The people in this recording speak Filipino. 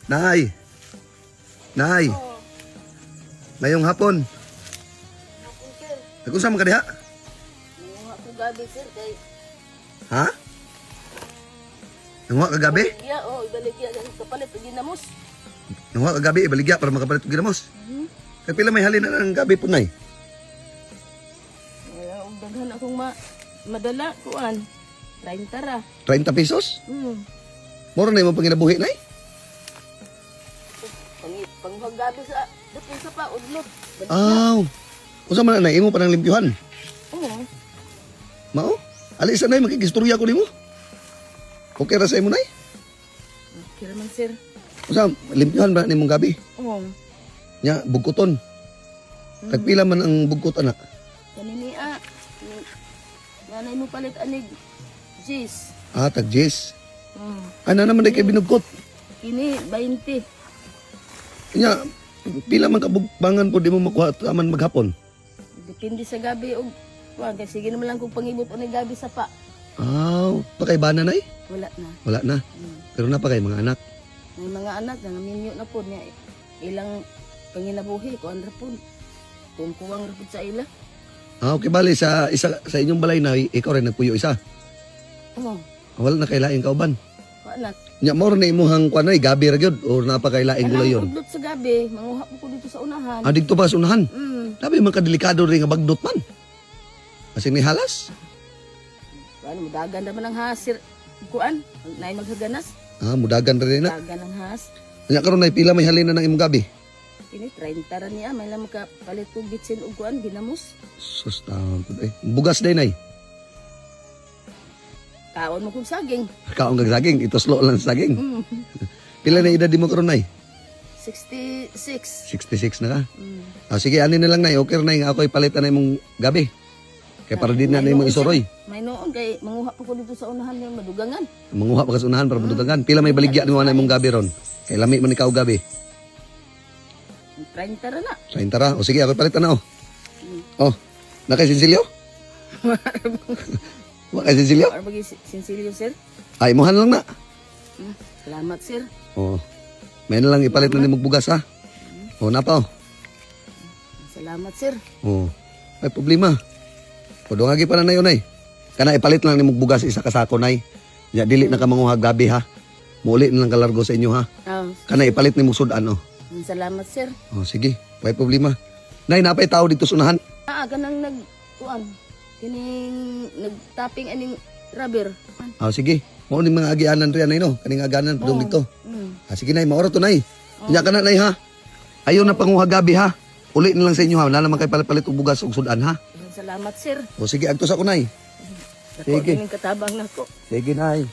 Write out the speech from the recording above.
Nay. Nay. Oo. Ngayong hapon. Hapon, sir. Nagkung man ka diha? Nanguha ko gabi, sir. Kay Ha? Nanguha ka gabi? ibaligya, ibaligya. Ganun kapalit, ginamos. Nanguha ka gabi, ibaligya para makapalit og ginamos. Kaya pila may halin na ng gabi po, Nay? Wala, daghan akong madala, kuan. 30 ra. 30 pesos? Hmm. Moro na yung panginabuhi, Nay? Panguhag gabi sa, dapin sa pa, udlot. Baligya. Aw. Unsa man na imo pa nang limpyuhan? Oo. Mao? Ali isa Nay, makigistorya ko nimo. Okay ra sa imo, Nay? Okay naman, sir. Unsa limpyuhan ba nimong gabi? Oo. Nya bugkuton. Tagpila man ang bugkot anak? Kanini, nanay mo palit anig. Jis. Ah, tag Jess. Hmm. Ano naman day kay binugkot? Kini, 20. Nya pila man kabugbangan po di mo makuha taman maghapon? Depende sa gabi og kuan kay sige naman lang kung pangibot o ni gabi sa pa. Aw, pakay bana Nay? Wala na. Wala na. Pero na pa kay mga anak. May mga anak nga minyo na po niya ilang panginabuhi ko andra po. Kung kuwang ra pud sa ila. Ah, okay bali sa inyong balay na ikaw rin nagpuyo isa. Oh, Wala na kay laing kauban. anak. Nya mo rin na imuhang kuan Nay gabi ra gyud or napa kay laing gulay yon. Udlot sa gabi, manguha po ko dito sa unahan. Ah, dito pa sa unahan. Labi man ka delikado rin nga bagdot man. Kasi ni halas. Ano mudagan naman ang hasir. Kuan, nay maghaganas. Ah, mudagan rin na. Dagan ang has. Nya karon Nay pila may halina ng imong gabi? Kini 30 ra niya may lam ka palit og bitsin og kuan ginamos. Sus taon pud ay. Bugas day Nay. Kaon mo kung saging. Kaong gagsaging, ituslo lang sa saging. Mm. Pila na edad di mo karon Nay? 66. 66 na ka. Mm. Ah, sige, ani na lang Nay. Okay na nga ako'y palitan na imong gabi. Kaya para din na May imong noon, isuroy. sir. May noon kay manguha po ko dito sa unahan ng madugangan. Manguha pa ka sa unahan para madugangan. Pila may baligya ni mo na imong gabi ron. Kay lami man ikaw gabi. 30 ra na. 30 ra. O sige, ako'y palitan na Mm. Oh, na kay Sinsilyo? Wa kay Sinsilyo? Para bagi sinsilyo, sir. Ay, imuhan lang na. Salamat, sir. Oh. May na lang ipalit na nimong bugas ha. Oh, napa oh. Salamat, sir. Oh. Ay problema. O dungagi pa na yun ay. Kana ipalit lang nimong bugas isa ka sako nay. Ya dili na ka manguha gabi ha. Muli na lang kalargo sa inyo ha. Kana ipalit nimong sudan oh. Salamat, sir. Oh sige, may problema. Nay napay tao dito sunahan. Kanang kuan. Kining nagtapping aning rubber. Oh sige. Mao ni mga agianan riyan nay no. Kaning aganan padung dito. Ah sige nay, maoro to nay. Nya kana nay ha. Ayaw na panguha gabi ha. Uli na lang sa inyo ha. Wala naman kay palit og bugas og sudan ha. Salamat, sir. O sige, agtos ako nay. Sige. Katabang nako. Sige nay.